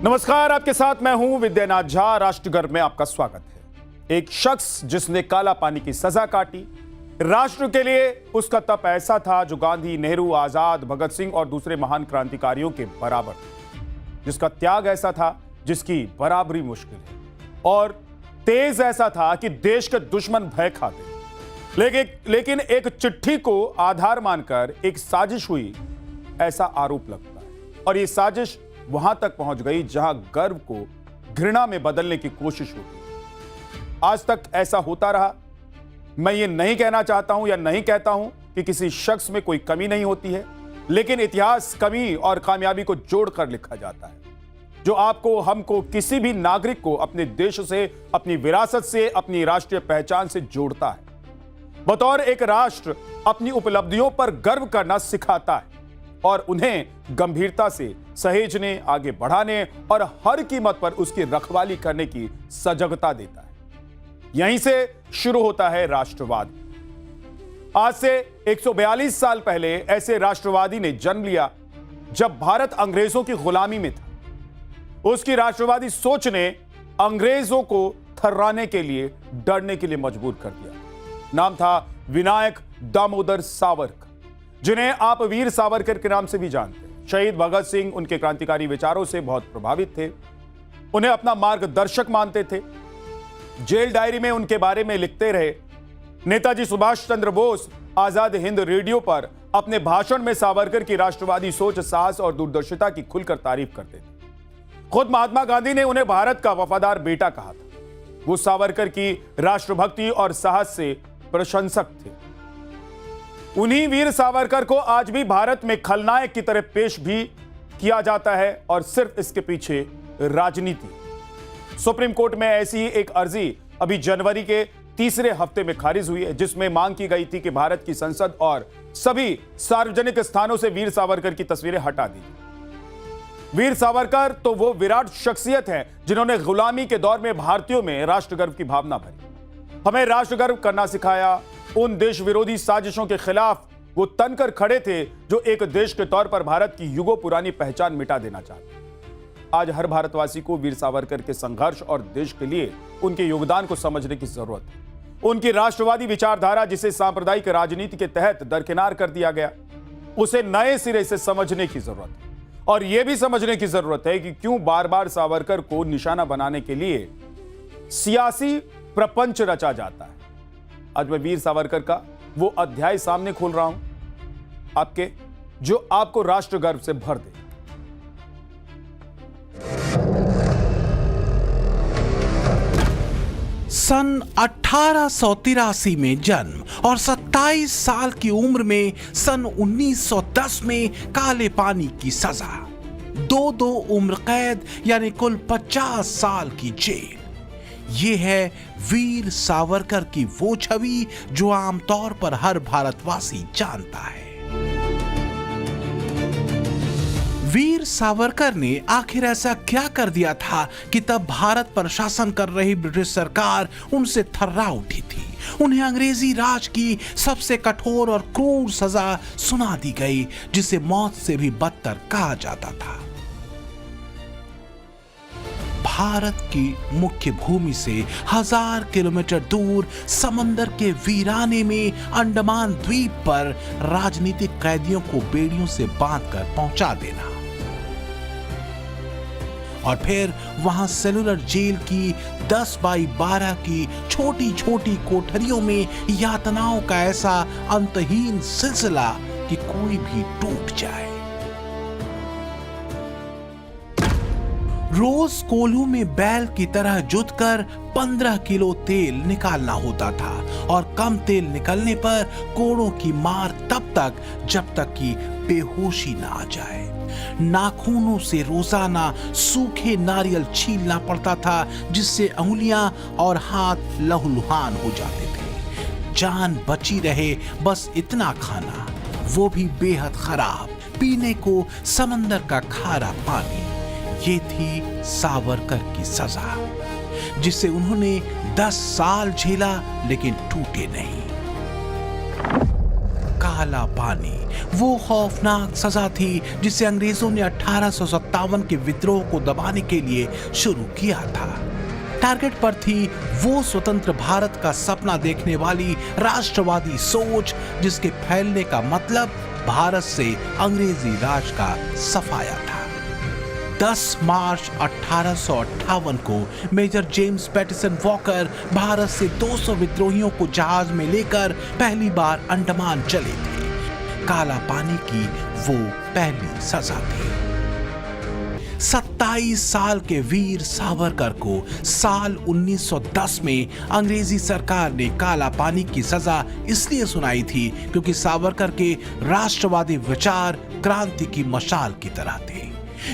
नमस्कार, आपके साथ मैं हूं विद्यानाथ झा। राष्ट्रगर्व में आपका स्वागत है। एक शख्स जिसने काला पानी की सजा काटी, राष्ट्र के लिए उसका तप ऐसा था जो गांधी, नेहरू, आजाद, भगत सिंह और दूसरे महान क्रांतिकारियों के बराबर था, जिसका त्याग ऐसा था जिसकी बराबरी मुश्किल है, और तेज ऐसा था कि देश के दुश्मन भय खाते। लेकिन एक चिट्ठी को आधार मानकर एक साजिश हुई, ऐसा आरोप लगता है। और यह साजिश वहां तक पहुंच गई जहां गर्व को घृणा में बदलने की कोशिश होती। आज तक ऐसा होता रहा। मैं ये नहीं कहना चाहता हूं या नहीं कहता हूं कि किसी शख्स में कोई कमी नहीं होती है, लेकिन इतिहास कमी और कामयाबी को जोड़कर लिखा जाता है, जो आपको, हमको, किसी भी नागरिक को अपने देश से, अपनी विरासत से, अपनी राष्ट्रीय पहचान से जोड़ता है। बतौर एक राष्ट्र अपनी उपलब्धियों पर गर्व करना सिखाता है और उन्हें गंभीरता से सहेजने, आगे बढ़ाने और हर कीमत पर उसकी रखवाली करने की सजगता देता है। यहीं से शुरू होता है राष्ट्रवाद। आज से 142 साल पहले ऐसे राष्ट्रवादी ने जन्म लिया जब भारत अंग्रेजों की गुलामी में था। उसकी राष्ट्रवादी सोच ने अंग्रेजों को थर्राने के लिए, डरने के लिए मजबूर कर दिया। नाम था विनायक दामोदर सावरकर, जिन्हें आप वीर सावरकर के नाम से भी जानते हैं। शहीद भगत सिंह उनके क्रांतिकारी विचारों से बहुत प्रभावित थे, उन्हें अपना मार्गदर्शक मानते थे। जेल डायरी में उनके बारे में लिखते रहे। नेताजी सुभाष चंद्र बोस आजाद हिंद रेडियो पर अपने भाषण में सावरकर की राष्ट्रवादी सोच, साहस और दूरदर्शिता की खुलकर तारीफ करते थे। खुद महात्मा गांधी ने उन्हें भारत का वफादार बेटा कहा था। वो सावरकर की राष्ट्रभक्ति और साहस से प्रशंसक थे। उन्हीं वीर सावरकर को आज भी भारत में खलनायक की तरह पेश भी किया जाता है, और सिर्फ इसके पीछे राजनीति। सुप्रीम कोर्ट में ऐसी ही एक अर्जी अभी जनवरी के तीसरे हफ्ते में खारिज हुई है, जिसमें मांग की गई थी कि भारत की संसद और सभी सार्वजनिक स्थानों से वीर सावरकर की तस्वीरें हटा दी। वीर सावरकर तो वो विराट शख्सियत हैं जिन्होंने गुलामी के दौर में भारतीयों में राष्ट्रगर्व की भावना भरी, हमें राष्ट्रगर्व करना सिखाया। उन देश विरोधी साजिशों के खिलाफ वो तनकर खड़े थे जो एक देश के तौर पर भारत की युगों पुरानी पहचान मिटा देना चाहते। आज हर भारतवासी को वीर सावरकर के संघर्ष और देश के लिए उनके योगदान को समझने की जरूरत है। उनकी राष्ट्रवादी विचारधारा, जिसे सांप्रदायिक राजनीति के तहत दरकिनार कर दिया गया, उसे नए सिरे से समझने की जरूरत है। और यह भी समझने की जरूरत है कि क्यों बार बार सावरकर को निशाना बनाने के लिए सियासी प्रपंच रचा जाता है। आज मैं वीर सावरकर का वो अध्याय सामने खोल रहा हूं आपके, जो आपको राष्ट्रगर्व से भर दे। सन 1883 में जन्म और 27 साल की उम्र में सन 1910 में काले पानी की सजा, 2 उम्र कैद, यानी कुल 50 साल की जेल। ये है वीर सावरकर की वो छवि जो आमतौर पर हर भारतवासी जानता है। वीर सावरकर ने आखिर ऐसा क्या कर दिया था कि तब भारत पर शासन कर रही ब्रिटिश सरकार उनसे थर्रा उठी थी। उन्हें अंग्रेजी राज की सबसे कठोर और क्रूर सजा सुना दी गई, जिसे मौत से भी बदतर कहा जाता था। भारत की मुख्य भूमि से 1000 किलोमीटर दूर समंदर के वीराने में अंडमान द्वीप पर राजनीतिक कैदियों को बेड़ियों से बांधकर पहुंचा देना, और फिर वहां सेलुलर जेल की 10 बाई 12 की छोटी छोटी कोठरियों में यातनाओं का ऐसा अंतहीन सिलसिला कि कोई भी टूट जाए। रोज कोल्हू में बैल की तरह जुतकर 15 किलो तेल निकालना होता था, और कम तेल निकलने पर कोड़ों की मार तब तक जब तक कि बेहोशी ना आ जाए। नाखूनों से रोजाना सूखे नारियल छीलना पड़ता था, जिससे अंगुलियां और हाथ लहूलुहान हो जाते थे। जान बची रहे बस इतना खाना, वो भी बेहद खराब, पीने को समंदर का खारा पानी। ये थी सावरकर की सजा, जिसे उन्होंने 10 साल झेला लेकिन टूटे नहीं। काला पानी वो खौफनाक सजा थी जिसे अंग्रेजों ने 1857 के विद्रोह को दबाने के लिए शुरू किया था। टारगेट पर थी वो स्वतंत्र भारत का सपना देखने वाली राष्ट्रवादी सोच जिसके फैलने का मतलब भारत से अंग्रेजी राज का सफाया था। 10 मार्च 1858 को major James Pattison Walker Bharat से 200 विद्रोहियों को जहाज में लेकर पहली बार अंडमान चले थे। काला पानी की वो पहली सजा थी। 27 साल के वीर सावरकर को साल 1910 में अंग्रेजी सरकार ने काला पानी की सजा इसलिए सुनाई थी क्योंकि सावरकर के राष्ट्रवादी विचार क्रांति की मशाल की तरह थे।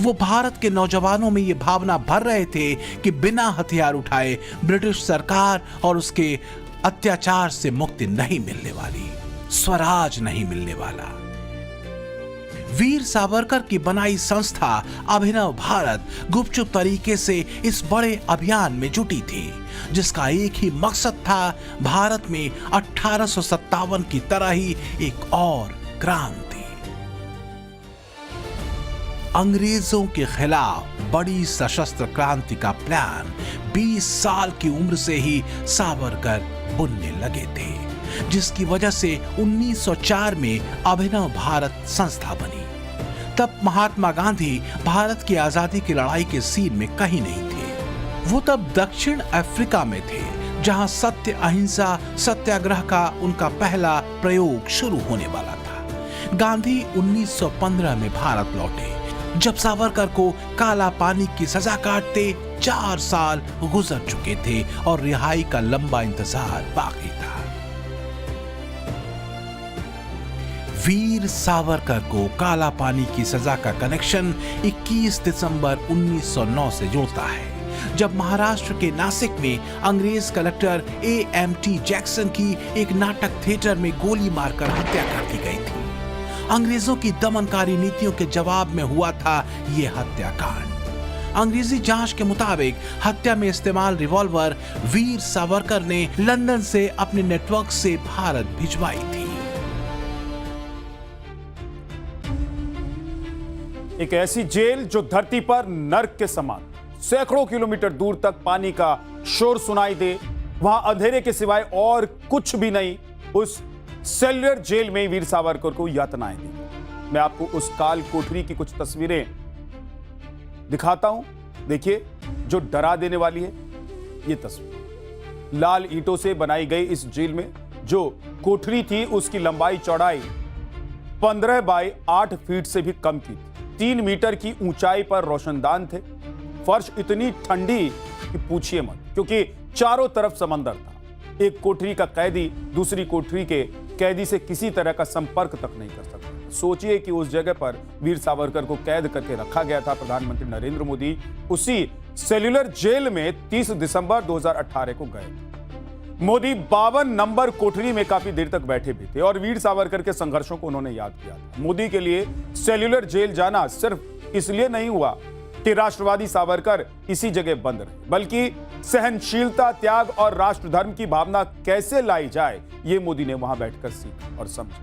वो भारत के नौजवानों में ये भावना भर रहे थे कि बिना हथियार उठाए ब्रिटिश सरकार और उसके अत्याचार से मुक्ति नहीं मिलने वाली, स्वराज नहीं मिलने वाला। वीर सावरकर की बनाई संस्था अभिनव भारत गुपचुप तरीके से इस बड़े अभियान में जुटी थी जिसका एक ही मकसद था भारत में 1857 की तरह ही एक और क्रांति। अंग्रेजों के खिलाफ बड़ी सशस्त्र क्रांति का प्लान 20 साल की उम्र से ही सावरकर बुनने लगे थे, जिसकी वजह से 1904 में अभिनव भारत संस्था बनी। तब महात्मा गांधी भारत की आजादी की लड़ाई के सीन में कहीं नहीं थे। वो तब दक्षिण अफ्रीका में थे जहां सत्य अहिंसा सत्याग्रह का उनका पहला प्रयोग शुरू होने वाला था। गांधी 1915 में भारत लौटे जब सावरकर को काला पानी की सजा काटते 4 साल गुजर चुके थे और रिहाई का लंबा इंतजार बाकी था। वीर सावरकर को काला पानी की सजा का कनेक्शन 21 दिसंबर 1909 से जोड़ता है जब महाराष्ट्र के नासिक में अंग्रेज कलेक्टर A.M.T. जैक्सन की एक नाटक थिएटर में गोली मारकर हत्या कर दी गई थी। अंग्रेजों की दमनकारी नीतियों के जवाब में हुआ था यह हत्याकांड। अंग्रेजी जांच के मुताबिक हत्या में इस्तेमाल रिवॉल्वर वीर सावरकर ने लंदन से अपने नेटवर्क से भारत भिजवाई थी। एक ऐसी जेल जो धरती पर नर्क के समान, सैकड़ों किलोमीटर दूर तक पानी का शोर सुनाई दे, वहां अंधेरे के सिवाय और कुछ भी नहीं। उस सेल्युलर जेल में वीर सावरकर को यातनाएं दी। मैं आपको उस काल कोठरी की कुछ तस्वीरें दिखाता हूं। देखिए, जो डरा देने वाली है ये तस्वीर। लाल ईंटों से बनाई गई इस जेल में जो कोठरी थी उसकी लंबाई चौड़ाई 15 बाय 8 फीट से भी कम की थी। 3 मीटर की ऊंचाई पर रोशनदान थे। फर्श इतनी ठंडी कि पूछिए मत, क्योंकि चारों तरफ समंदर था। एक कोठरी का कैदी दूसरी कोठरी के कैदी से किसी तरह का संपर्क तक नहीं कर सकता। सोचिए कि उस जगह पर वीर सावरकर को कैद करके रखा गया था। प्रधानमंत्री नरेंद्र मोदी उसी सेल्युलर जेल में 30 दिसंबर 2018 को गए। मोदी 52 नंबर कोठरी में काफी देर तक बैठे भी थे और वीर सावरकर के संघर्षों को उन्होंने याद किया था। मोदी के लिए सेल्युलर जेल जाना सिर्फ इसलिए नहीं हुआ कि राष्ट्रवादी सावरकर इसी जगह बंद रहे, बल्कि सहनशीलता, त्याग और राष्ट्र धर्म की भावना कैसे लाई जाए ये मोदी ने वहां बैठकर सीखा और समझा।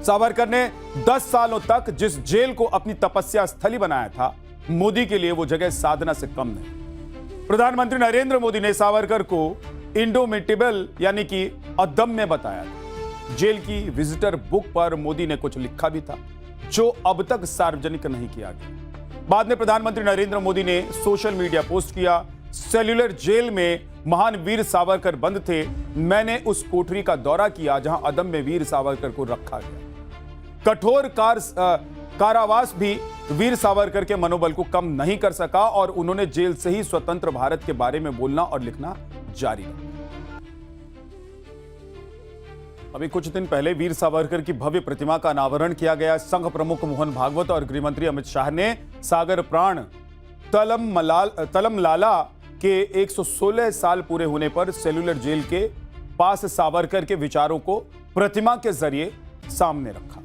सावरकर ने 10 सालों तक जिस जेल को अपनी तपस्या स्थली बनाया था, मोदी के लिए वो जगह साधना से कम नहीं। प्रधानमंत्री नरेंद्र मोदी ने सावरकर को इंडोमिटेबल यानी कि अदम्य बताया था। जेल की विजिटर बुक पर मोदी ने कुछ लिखा भी था जो अब तक सार्वजनिक नहीं किया गया। बाद में प्रधानमंत्री नरेंद्र मोदी ने सोशल मीडिया पोस्ट किया, सेल्युलर जेल में महान वीर सावरकर बंद थे। मैंने उस कोठरी का दौरा किया जहां अदम्य वीर सावरकर को रखा गया। कठोर कारावास भी वीर सावरकर के मनोबल को कम नहीं कर सका और उन्होंने जेल से ही स्वतंत्र भारत के बारे में बोलना और लिखना जारी रखा। अभी कुछ दिन पहले वीर सावरकर की भव्य प्रतिमा का अनावरण किया गया। संघ प्रमुख मोहन भागवत और गृहमंत्री अमित शाह ने सागर प्राण तलमलाला के 116 साल पूरे होने पर सेल्युलर जेल के पास सावरकर के विचारों को प्रतिमा के जरिए सामने रखा।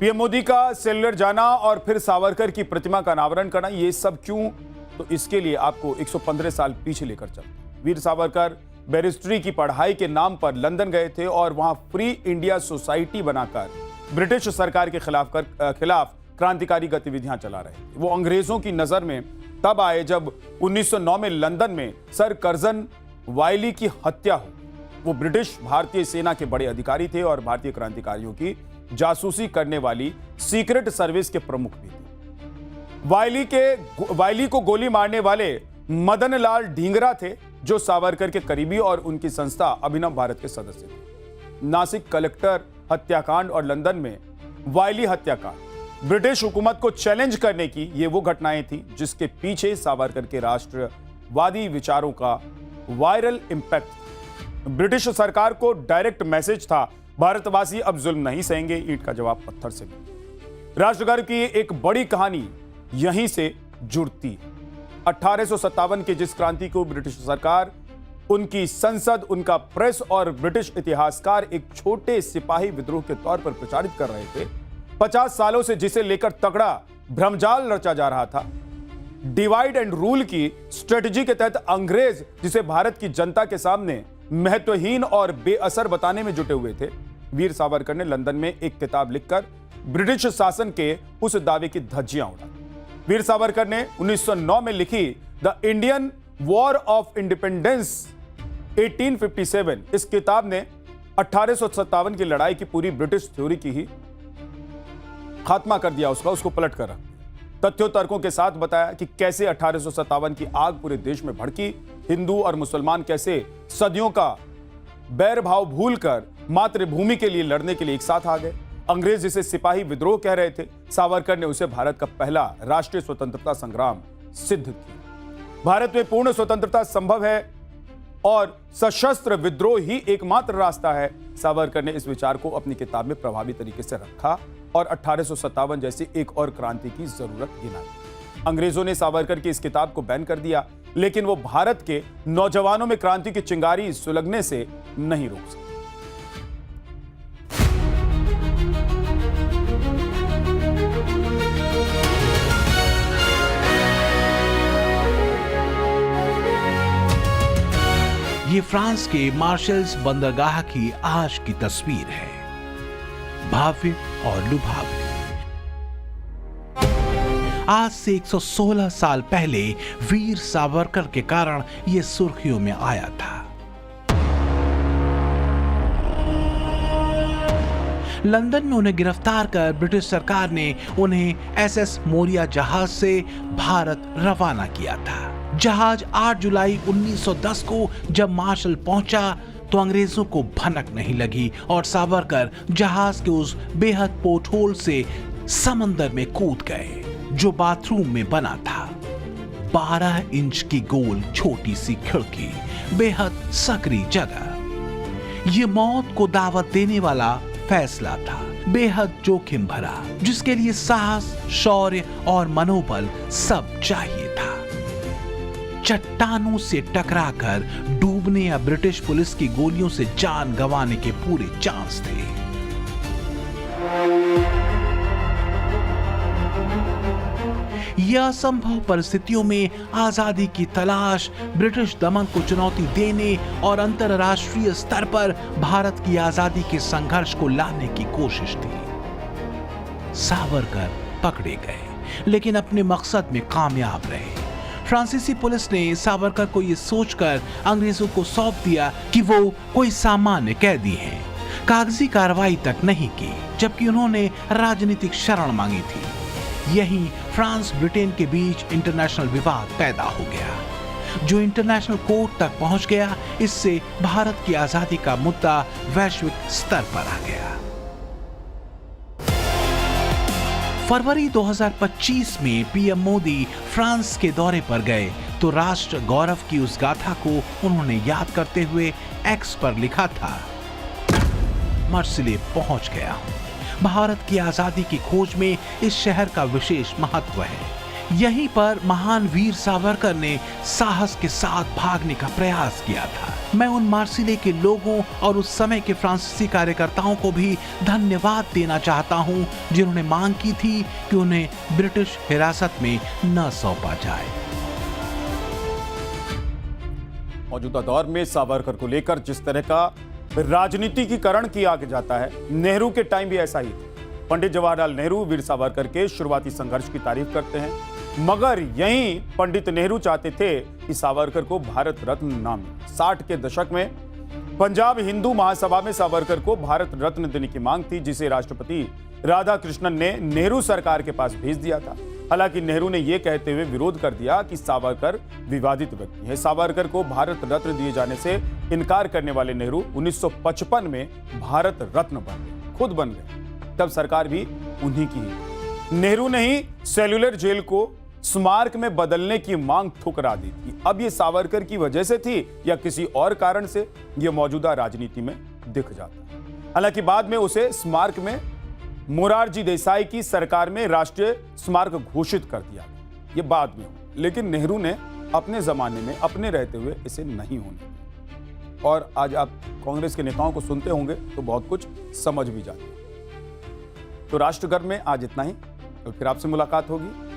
पीएम मोदी का सेल्युलर जाना और फिर सावरकर की प्रतिमा का अनावरण करना, ये सब क्यों? तो इसके लिए आपको 115 साल पीछे लेकर चलते। वीर सावरकर बैरिस्ट्री की पढ़ाई के नाम पर लंदन गए थे और वहां फ्री इंडिया सोसाइटी बनाकर ब्रिटिश सरकार के खिलाफ क्रांतिकारी गतिविधियां चला रहे थे। वो अंग्रेजों की नजर में तब आए जब 1909 में लंदन में सर कर्जन वायली की हत्या हो। वो ब्रिटिश भारतीय सेना के बड़े अधिकारी थे और भारतीय क्रांतिकारियों की जासूसी करने वाली सीक्रेट सर्विस के प्रमुख भी थे। वायली को गोली मारने वाले मदन लाल ढींगरा थे, जो सावरकर के करीबी और उनकी संस्था अभिनव भारत के सदस्य थे। नासिक कलेक्टर हत्याकांड और लंदन में वायली हत्याकांड ब्रिटिश हुकूमत को चैलेंज करने की ये वो घटनाएं थी जिसके पीछे सावरकर के राष्ट्रवादी विचारों का वायरल इंपैक्ट था। ब्रिटिश सरकार को डायरेक्ट मैसेज था, भारतवासी अब जुल्म नहीं सहेंगे, ईंट का जवाब पत्थर से मिले। राष्ट्रगर्व की एक बड़ी कहानी यहीं से जुड़ती है। 1857 की जिस क्रांति को ब्रिटिश सरकार, उनकी संसद, उनका प्रेस और ब्रिटिश इतिहासकार एक छोटे सिपाही विद्रोह के तौर पर प्रचारित कर रहे थे, 50 सालों से जिसे लेकर तगड़ा भ्रमजाल रचा जा रहा था, डिवाइड एंड रूल की स्ट्रेटजी के तहत अंग्रेज जिसे भारत की जनता के सामने महत्वहीन और बेअसर बताने में जुटे हुए थे, वीर सावरकर ने लंदन में एक किताब लिखकर ब्रिटिश शासन के उस दावे की धज्जियां उड़ाई। वीर सावरकर ने 1909 में लिखी the Indian war of independence 1857, इस किताब ने 1857 की लड़ाई की पूरी ब्रिटिश थ्योरी की ही खात्मा कर दिया, उसको पलट कर रखा। तथ्यों तर्कों के साथ बताया कि कैसे 1857 की आग पूरे देश में भड़की, हिंदू और मुसलमान कैसे सदियों का बैर भाव भूलकर मातृभूमि के लिए लड़ने के लिए एक साथ आ गए। अंग्रेज जिसे सिपाही विद्रोह कह रहे थे, सावरकर ने उसे भारत का पहला राष्ट्रीय स्वतंत्रता संग्राम सिद्ध किया। भारत में पूर्ण स्वतंत्रता संभव है और सशस्त्र विद्रोह ही एकमात्र रास्ता है। सावरकर ने इस विचार को अपनी किताब में प्रभावी तरीके से रखा और 1857 जैसी एक और क्रांति की जरूरत गिनाई। अंग्रेजों ने सावरकर की इस किताब को बैन कर दिया, लेकिन वो भारत के नौजवानों में क्रांति की चिंगारी सुलगने से नहीं रोक सके। ये फ्रांस के मार्शल्स बंदरगाह की आज की तस्वीर है, भव्य और लुभावनी। आज से 116 साल पहले वीर सावरकर के कारण यह सुर्खियों में आया था। लंदन में उन्हें गिरफ्तार कर ब्रिटिश सरकार ने उन्हें एसएस मोरिया जहाज से भारत रवाना किया था। जहाज 8 जुलाई 1910 को जब मार्शल पहुंचा तो अंग्रेजों को भनक नहीं लगी और सावरकर जहाज के उस बेहद पोर्टहोल से समंदर में कूद गए जो बाथरूम में बना था। 12 इंच की गोल छोटी सी खिड़की, बेहद सकरी जगह। ये मौत को दावत देने वाला फैसला था, बेहद जोखिम भरा, जिसके लिए साहस, शौर्य और मनोबल सब चाहिए था। चट्टानों से टकराकर डूबने या ब्रिटिश पुलिस की गोलियों से जान गंवाने के पूरे चांस थे। यह असंभव परिस्थितियों में आजादी की तलाश, ब्रिटिश दमन को चुनौती देने और अंतरराष्ट्रीय स्तर पर भारत की आजादी के संघर्ष को लाने की कोशिश थी। सावरकर पकड़े गए, लेकिन अपने मकसद में कामयाब रहे। फ्रांसीसी पुलिस ने सावरकर को यह सोचकर अंग्रेजों को सौंप दिया कि वो कोई सामान्य कैदी हैं। कागजी कार्रवाई तक नहीं की, जबकि उन्होंने राजनीतिक शरण मांगी थी। यहीं फ्रांस ब्रिटेन के बीच इंटरनेशनल विवाद पैदा हो गया, जो इंटरनेशनल कोर्ट तक पहुंच गया। इससे भारत की आजादी का मुद्दा वैश्विक स्तर पर आ गया। फरवरी 2025 में पीएम मोदी फ्रांस के दौरे पर गए तो राष्ट्र गौरव की उस गाथा को उन्होंने याद करते हुए एक्स पर लिखा था, मर्सिले पहुंच गया हूं। भारत की आजादी की खोज में इस शहर का विशेष महत्व है। यहीं पर महान वीर सावरकर ने साहस के साथ भागने का प्रयास किया था। मैं उन मार्सिले के लोगों और उस समय के फ्रांसीसी कार्यकर्ताओं को भी धन्यवाद देना चाहता हूं, जिन्होंने मांग की थी कि उन्हें ब्रिटिश हिरासत में न सौंपा जाए। मौजूदा दौर में सावरकर को लेकर जिस तरह का राजनीतिकीकरण किया जाता है, नेहरू के टाइम भी ऐसा ही था। पंडित जवाहरलाल नेहरू वीर सावरकर के शुरुआती संघर्ष की तारीफ करते हैं, मगर यहीं पंडित नेहरू चाहते थे कि सावरकर को भारत रत्न ना मिले। 60 के दशक में पंजाब हिंदू महासभा में सावरकर को भारत रत्न देने की मांग थी, जिसे राष्ट्रपति राधाकृष्णन ने नेहरू सरकार के पास भेज दिया था। हालांकि नेहरू ने यह कहते हुए विरोध कर दिया कि सावरकर विवादित व्यक्ति है। सावरकर को भारत रत्न दिए जाने से इनकार करने वाले नेहरू 1955 में भारत रत्न बन गए, खुद बन गए। तब सरकार भी उन्हीं की ही। नेहरू ने ही सेल्यूलर जेल को स्मारक में बदलने की मांग ठुकरा दी थी। अब ये सावरकर की वजह से थी या किसी और कारण से, यह मौजूदा राजनीति में दिख जाता है। हालांकि बाद में उसे स्मारक में मोरारजी देसाई की सरकार में राष्ट्रीय स्मारक घोषित कर दिया गया। ये बाद में हुआ, लेकिन नेहरू ने अपने जमाने में अपने रहते हुए इसे नहीं होने दिया। और आज आप कांग्रेस के नेताओं को सुनते होंगे तो बहुत कुछ समझ भी जाते हैं। तो राष्ट्रगर्व में आज इतना ही, तो फिर आपसे मुलाकात होगी।